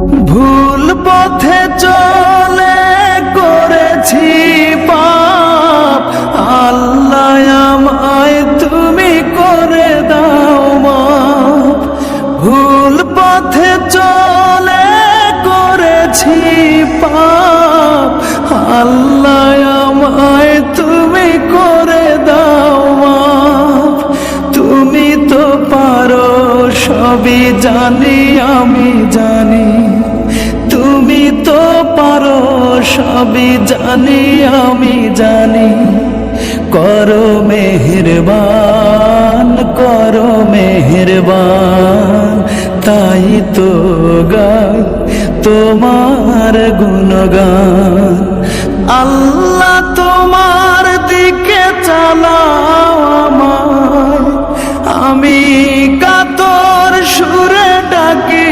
ভুল পথে চলে করেছি পাপ, আল্লাহ আমায় তুমি করে দাও মাফ। ভুল পথে চলে করেছি পাপ, আল্লাহ আমায় তুমি করে দাও মাফ। তুমি তো পারো সবই জানি আমি জানি, তুমি তো পারো সবই জানি আমি জানি। করো মেহেরবান, করো মেহেরবান, তাই তো গাই তোমার গুণগান। আল্লাহ তোমার দিকে চালাও আমায়, আমি কাতর সুরে ডাকি